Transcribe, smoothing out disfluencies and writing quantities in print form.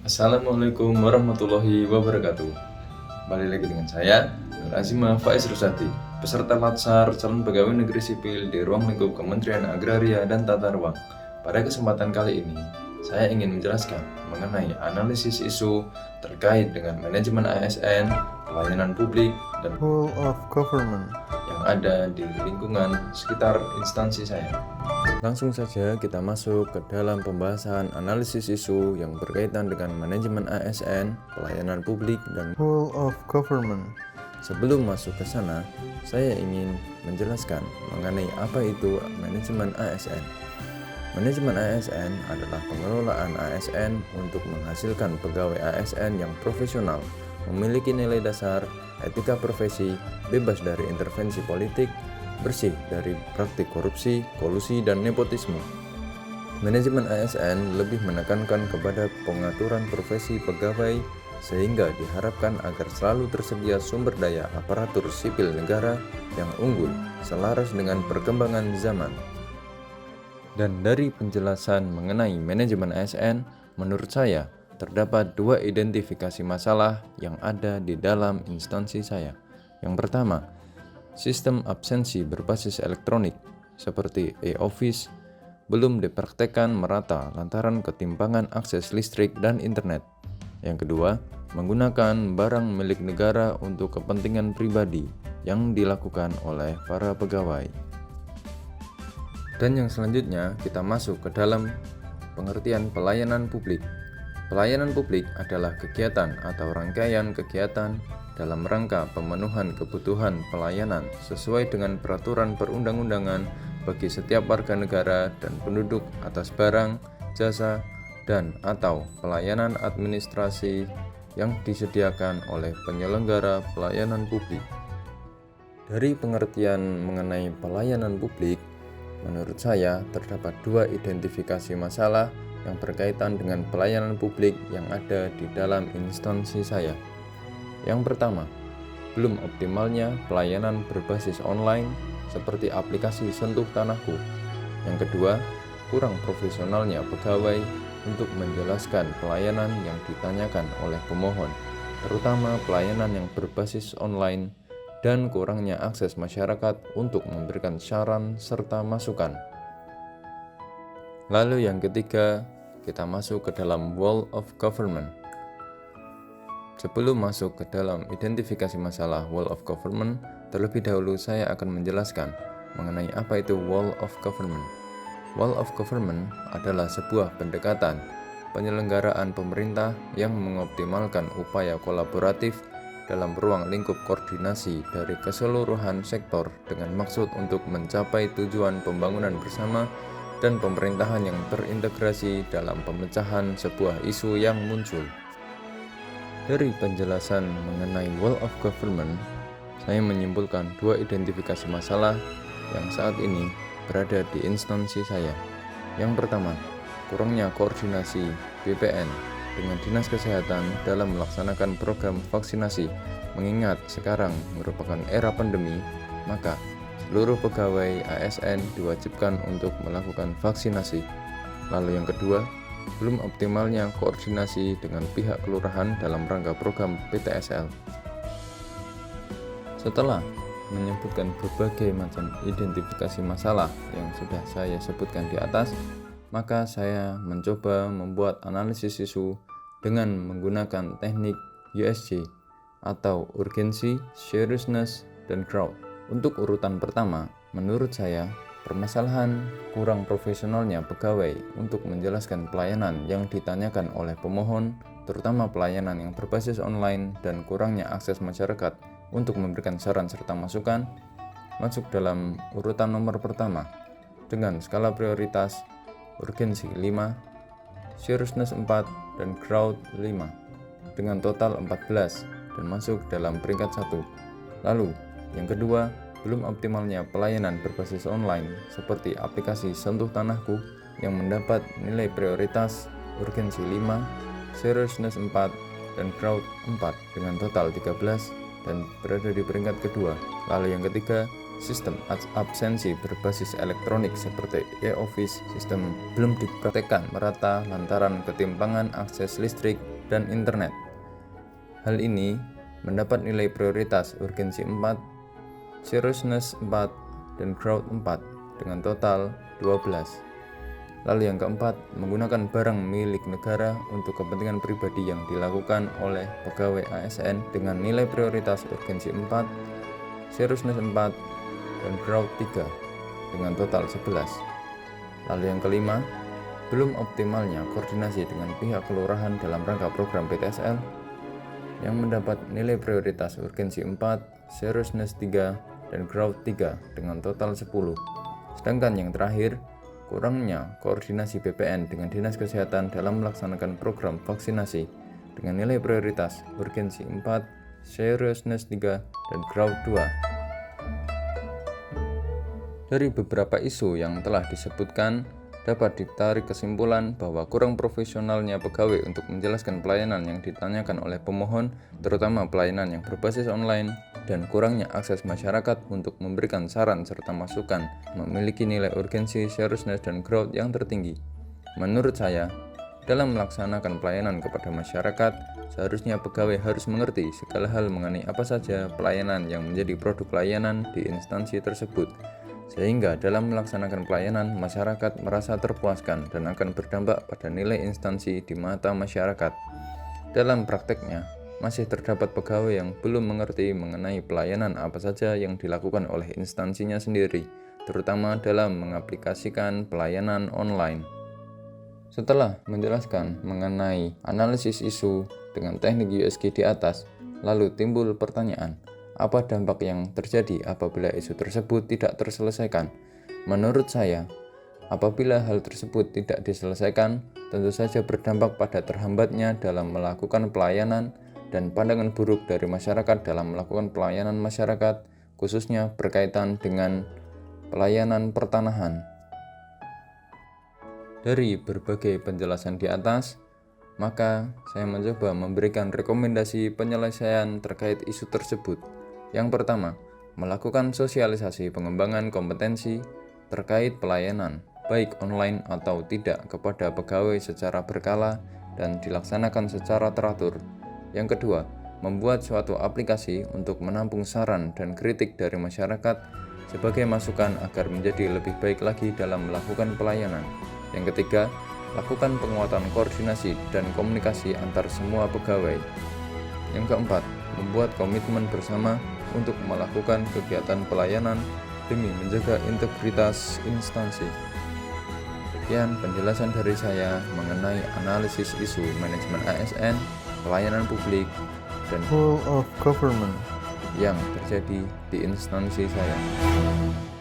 Assalamualaikum warahmatullahi wabarakatuh. Kembali lagi dengan saya, Nur Azimah Faiz Rusadi, peserta Latsar calon pegawai negeri sipil di ruang lingkup Kementerian Agraria dan Tata Ruang. Pada kesempatan kali ini, saya ingin menjelaskan mengenai analisis isu terkait dengan manajemen ASN, pelayanan publik, dan Whole of government. yang ada di lingkungan sekitar instansi saya. Langsung saja kita masuk ke dalam pembahasan analisis isu yang berkaitan dengan manajemen ASN, pelayanan publik, dan Whole of government. sebelum masuk ke sana, saya ingin menjelaskan mengenai apa itu manajemen ASN. Manajemen ASN adalah pengelolaan ASN untuk menghasilkan pegawai ASN yang profesional, memiliki nilai dasar, etika profesi, bebas dari intervensi politik, bersih dari praktik korupsi, kolusi, dan nepotisme. Manajemen ASN lebih menekankan kepada pengaturan profesi pegawai sehingga diharapkan agar selalu tersedia sumber daya aparatur sipil negara yang unggul selaras dengan perkembangan zaman. Dan dari penjelasan mengenai manajemen ASN, menurut saya terdapat dua identifikasi masalah yang ada di dalam instansi saya. Yang pertama, sistem absensi berbasis elektronik seperti e-office belum dipraktekkan merata lantaran ketimpangan akses listrik dan internet. Yang kedua, menggunakan barang milik negara untuk kepentingan pribadi yang dilakukan oleh para pegawai. Dan yang selanjutnya kita masuk ke dalam pengertian pelayanan publik. Pelayanan publik adalah kegiatan atau rangkaian kegiatan dalam rangka pemenuhan kebutuhan pelayanan sesuai dengan peraturan perundang-undangan bagi setiap warga negara dan penduduk atas barang, jasa, dan atau pelayanan administrasi yang disediakan oleh penyelenggara pelayanan publik. Dari pengertian mengenai pelayanan publik, menurut saya terdapat dua identifikasi masalah yang berkaitan dengan pelayanan publik yang ada di dalam instansi saya. Yang pertama, belum optimalnya pelayanan berbasis online seperti aplikasi Sentuh Tanahku. Yang kedua, kurang profesionalnya pegawai untuk menjelaskan pelayanan yang ditanyakan oleh pemohon, terutama pelayanan yang berbasis online dan kurangnya akses masyarakat untuk memberikan saran serta masukan. Lalu yang ketiga, kita masuk ke dalam wall of government. Sebelum masuk ke dalam identifikasi masalah wall of government, terlebih dahulu saya akan menjelaskan mengenai apa itu wall of government. Wall of government adalah sebuah pendekatan penyelenggaraan pemerintah yang mengoptimalkan upaya kolaboratif dalam ruang lingkup koordinasi dari keseluruhan sektor dengan maksud untuk mencapai tujuan pembangunan bersama dan pemerintahan yang terintegrasi dalam pemecahan sebuah isu yang muncul. Dari penjelasan mengenai wall of government, saya menyimpulkan dua identifikasi masalah yang saat ini berada di instansi saya. Yang pertama, kurangnya koordinasi BPN dengan Dinas Kesehatan dalam melaksanakan program vaksinasi. Mengingat sekarang merupakan era pandemi, maka seluruh pegawai ASN diwajibkan untuk melakukan vaksinasi. Lalu yang kedua, belum optimalnya koordinasi dengan pihak kelurahan dalam rangka program PTSL. Setelah menyebutkan berbagai macam identifikasi masalah yang sudah saya sebutkan di atas, maka saya mencoba membuat analisis isu dengan menggunakan teknik USG atau urgency, seriousness, dan crowd. Untuk urutan pertama, menurut saya, permasalahan kurang profesionalnya pegawai untuk menjelaskan pelayanan yang ditanyakan oleh pemohon, terutama pelayanan yang berbasis online dan kurangnya akses masyarakat untuk memberikan saran serta masukan, masuk dalam urutan nomor pertama dengan skala prioritas urgensi 5, seriousness 4, dan crowd 5 dengan total 14 dan masuk dalam peringkat 1. Lalu, yang kedua, belum optimalnya pelayanan berbasis online seperti aplikasi Sentuh Tanahku yang mendapat nilai prioritas urgensi 5, seriousness 4, dan crowd 4 dengan total 13 dan berada di peringkat kedua. Lalu yang ketiga, sistem absensi berbasis elektronik seperti e-office sistem belum dipraktekkan merata lantaran ketimpangan akses listrik dan internet. Hal ini mendapat nilai prioritas urgensi 4, seriousness 4, dan growth 4 dengan total 12. Lalu yang keempat, menggunakan barang milik negara untuk kepentingan pribadi yang dilakukan oleh pegawai ASN dengan nilai prioritas urgensi 4, seriousness 4, dan growth 3 dengan total 11. Lalu yang kelima, belum optimalnya koordinasi dengan pihak kelurahan dalam rangka program PTSL yang mendapat nilai prioritas urgensi 4, seriousness 3, dan growth 3 dengan total 10. Sedangkan yang terakhir, kurangnya koordinasi BPN dengan Dinas Kesehatan dalam melaksanakan program vaksinasi dengan nilai prioritas urgensi 4, seriousness 3, dan growth 2. Dari beberapa isu yang telah disebutkan, dapat ditarik kesimpulan bahwa kurang profesionalnya pegawai untuk menjelaskan pelayanan yang ditanyakan oleh pemohon, terutama pelayanan yang berbasis online, dan kurangnya akses masyarakat untuk memberikan saran serta masukan memiliki nilai urgensi, seriousness, dan growth yang tertinggi. Menurut saya, dalam melaksanakan pelayanan kepada masyarakat, seharusnya pegawai harus mengerti segala hal mengenai apa saja pelayanan yang menjadi produk layanan di instansi tersebut, sehingga dalam melaksanakan pelayanan, masyarakat merasa terpuaskan dan akan berdampak pada nilai instansi di mata masyarakat. Dalam prakteknya, masih terdapat pegawai yang belum mengerti mengenai pelayanan apa saja yang dilakukan oleh instansinya sendiri, terutama dalam mengaplikasikan pelayanan online. Setelah menjelaskan mengenai analisis isu dengan teknik USG di atas, lalu timbul pertanyaan, apa dampak yang terjadi apabila isu tersebut tidak terselesaikan? Menurut saya, apabila hal tersebut tidak diselesaikan, tentu saja berdampak pada terhambatnya dalam melakukan pelayanan dan pandangan buruk dari masyarakat dalam melakukan pelayanan masyarakat, khususnya berkaitan dengan pelayanan pertanahan. Dari berbagai penjelasan di atas, maka saya mencoba memberikan rekomendasi penyelesaian terkait isu tersebut. Yang pertama, melakukan sosialisasi pengembangan kompetensi terkait pelayanan, baik online atau tidak, kepada pegawai secara berkala dan dilaksanakan secara teratur. Yang kedua, membuat suatu aplikasi untuk menampung saran dan kritik dari masyarakat sebagai masukan agar menjadi lebih baik lagi dalam melakukan pelayanan. Yang ketiga, lakukan penguatan koordinasi dan komunikasi antar semua pegawai. Yang keempat, membuat komitmen bersama untuk melakukan kegiatan pelayanan demi menjaga integritas instansi. Sekian penjelasan dari saya mengenai analisis isu manajemen ASN, pelayanan publik, dan Role of government. yang terjadi di instansi saya.